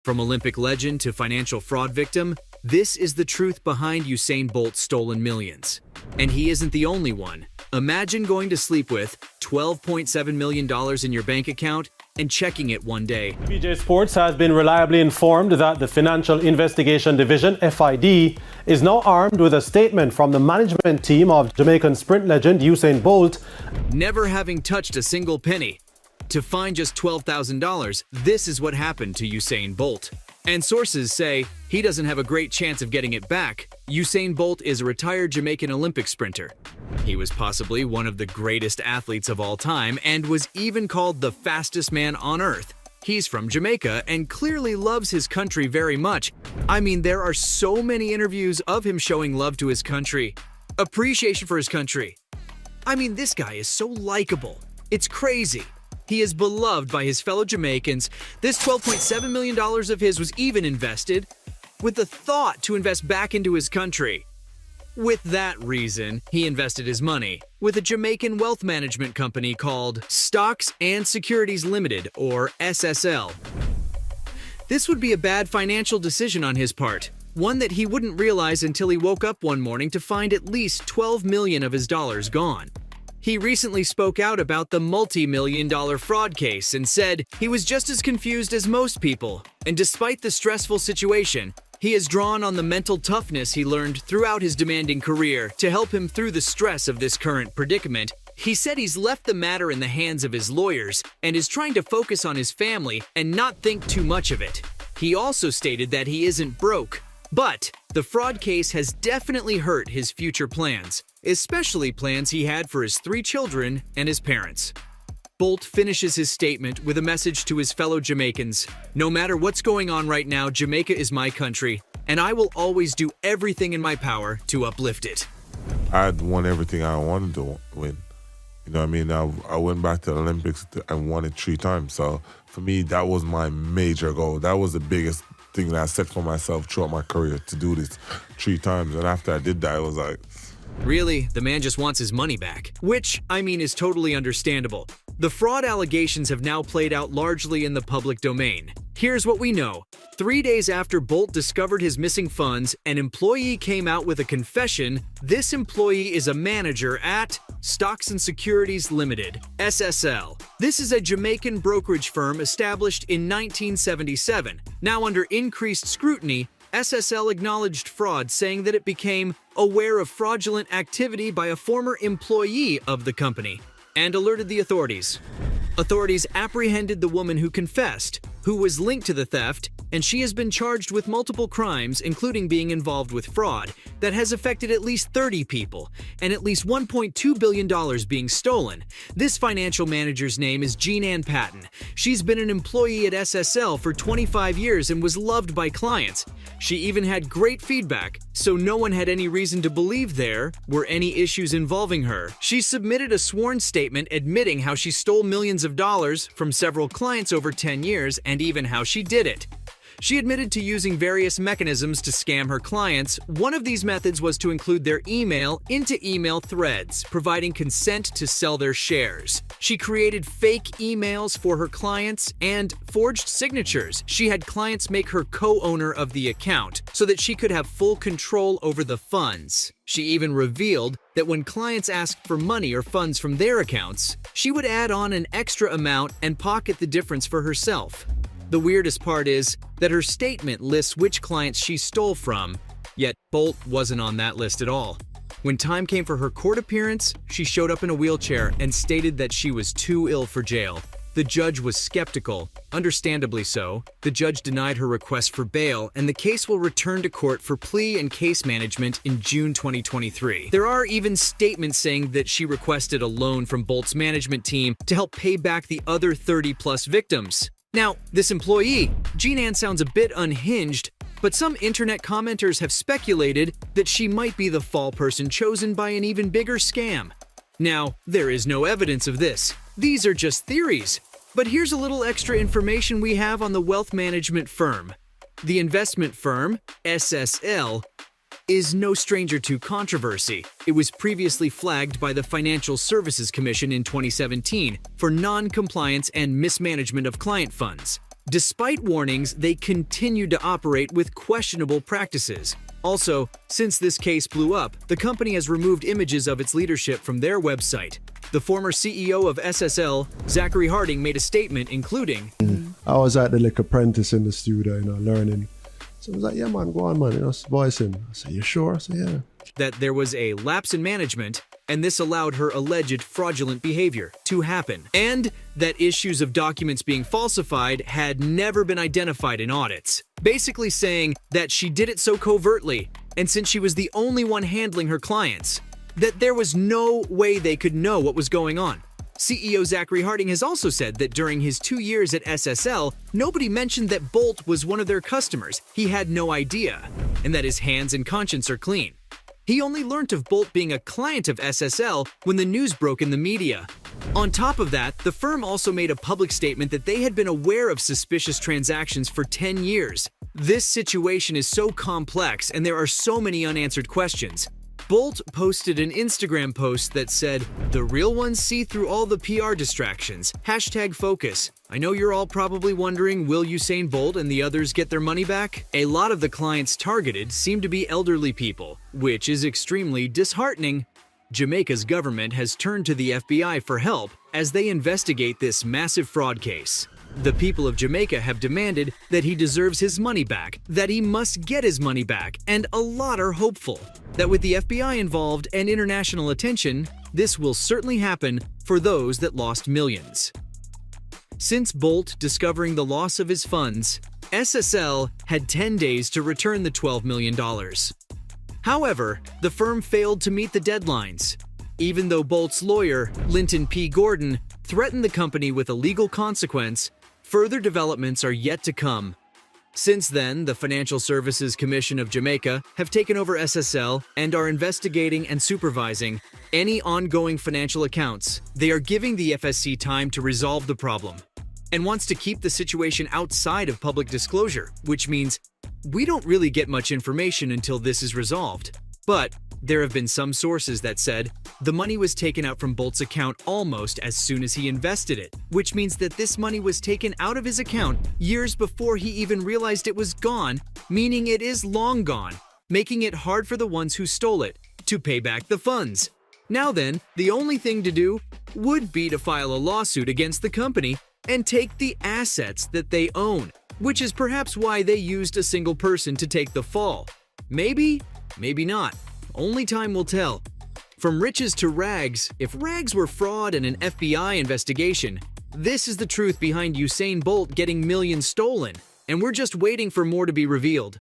From Olympic legend to financial fraud victim, this is the truth behind Usain Bolt's stolen millions. And he isn't the only one. Imagine going to sleep with $12.7 million in your bank account and checking it one day. BJ Sports has been reliably informed that the Financial Investigation Division, FID, is now armed with a statement from the management team of Jamaican sprint legend Usain Bolt. Never having touched a single penny. To find just $12,000, this is what happened to Usain Bolt. And sources say he doesn't have a great chance of getting it back. Usain Bolt is a retired Jamaican Olympic sprinter. He was possibly one of the greatest athletes of all time and was even called the fastest man on earth. He's from Jamaica and clearly loves his country very much. I mean, there are so many interviews of him showing love to his country, appreciation for his country. I mean, this guy is so likable. It's crazy. He is beloved by his fellow Jamaicans. This $12.7 million of his was even invested with the thought to invest back into his country. With that reason, he invested his money with a Jamaican wealth management company called Stocks and Securities Limited, or SSL. This would be a bad financial decision on his part, one that he wouldn't realize until he woke up one morning to find at least $12 million of his dollars gone. He recently spoke out about the multi-million-dollar fraud case and said he was just as confused as most people, and despite the stressful situation, he has drawn on the mental toughness he learned throughout his demanding career to help him through the stress of this current predicament. He said he's left the matter in the hands of his lawyers and is trying to focus on his family and not think too much of it. He also stated that he isn't broke, but the fraud case has definitely hurt his future plans, especially plans he had for his 3 children and his parents. Bolt finishes his statement with a message to his fellow Jamaicans. No matter what's going on right now, Jamaica is my country, and I will always do everything in my power to uplift it. I had won everything I wanted to win. You know what I mean? I went back to the Olympics and won it 3 times. So for me, that was my major goal. That was the biggest thing that I set for myself throughout my career, to do this 3 times. And after I did that, I was like... Really, the man just wants his money back, which, I mean, is totally understandable. The fraud allegations have now played out largely in the public domain. Here's what we know. 3 days after Bolt discovered his missing funds, an employee came out with a confession. This employee is a manager at Stocks and Securities Limited, SSL. This is a Jamaican brokerage firm established in 1977. Now under increased scrutiny, SSL acknowledged fraud, saying that it became aware of fraudulent activity by a former employee of the company and alerted the authorities. Authorities apprehended the woman who confessed, who was linked to the theft, and she has been charged with multiple crimes, including being involved with fraud, that has affected at least 30 people, and at least $1.2 billion being stolen. This financial manager's name is Jean Patton. She's been an employee at SSL for 25 years and was loved by clients. She even had great feedback, so no one had any reason to believe there were any issues involving her. She submitted a sworn statement admitting how she stole millions of dollars from several clients over 10 years and even how she did it. She admitted to using various mechanisms to scam her clients. One of these methods was to include their email into email threads, providing consent to sell their shares. She created fake emails for her clients and forged signatures. She had clients make her co-owner of the account so that she could have full control over the funds. She even revealed that when clients asked for money or funds from their accounts, she would add on an extra amount and pocket the difference for herself. The weirdest part is that her statement lists which clients she stole from, yet Bolt wasn't on that list at all. When time came for her court appearance, she showed up in a wheelchair and stated that she was too ill for jail. The judge was skeptical, understandably so. The judge denied her request for bail, and the case will return to court for plea and case management in June 2023. There are even statements saying that she requested a loan from Bolt's management team to help pay back the other 30-plus victims. Now, this employee, Jean sounds a bit unhinged, but some internet commenters have speculated that she might be the fall person chosen by an even bigger scam. Now, there is no evidence of this. These are just theories. But here's a little extra information we have on the wealth management firm. The investment firm, SSL, is no stranger to controversy. It was previously flagged by the Financial Services Commission in 2017 for non-compliance and mismanagement of client funds. Despite warnings, they continued to operate with questionable practices. Also, since this case blew up, the company has removed images of its leadership from their website. The former CEO of SSL, Zachary Harding, made a statement including, I was at the like apprentice in the studio, learning. So I was like, yeah, man, go on, man, voicing. I said, you sure? I said, yeah. that there was a lapse in management, and this allowed her alleged fraudulent behavior to happen, and that issues of documents being falsified had never been identified in audits. Basically saying that she did it so covertly, and since she was the only one handling her clients, that there was no way they could know what was going on. CEO Zachary Harding has also said that during his 2 years at SSL, nobody mentioned that Bolt was one of their customers. He had no idea, and that his hands and conscience are clean. He only learnt of Bolt being a client of SSL when the news broke in the media. On top of that, the firm also made a public statement that they had been aware of suspicious transactions for 10 years. This situation is so complex and there are so many unanswered questions. Bolt posted an Instagram post that said, "The real ones see through all the PR distractions. #focus. I know you're all probably wondering, will Usain Bolt and the others get their money back?" A lot of the clients targeted seem to be elderly people, which is extremely disheartening. Jamaica's government has turned to the FBI for help as they investigate this massive fraud case. The people of Jamaica have demanded that he deserves his money back, that he must get his money back, and a lot are hopeful that with the FBI involved and international attention, this will certainly happen for those that lost millions. Since Bolt discovering the loss of his funds, SSL had 10 days to return the $12 million. However, the firm failed to meet the deadlines. Even though Bolt's lawyer, Linton P. Gordon, threatened the company with a legal consequence, further developments are yet to come. Since then, the Financial Services Commission of Jamaica have taken over SSL and are investigating and supervising any ongoing financial accounts. They are giving the FSC time to resolve the problem and wants to keep the situation outside of public disclosure, which means we don't really get much information until this is resolved. But there have been some sources that said the money was taken out from Bolt's account almost as soon as he invested it, which means that this money was taken out of his account years before he even realized it was gone, meaning it is long gone, making it hard for the ones who stole it to pay back the funds. Now then, the only thing to do would be to file a lawsuit against the company and take the assets that they own, which is perhaps why they used a single person to take the fall. Maybe, maybe not. Only time will tell. From riches to rags, if rags were fraud and an FBI investigation, this is the truth behind Usain Bolt getting millions stolen, and we're just waiting for more to be revealed.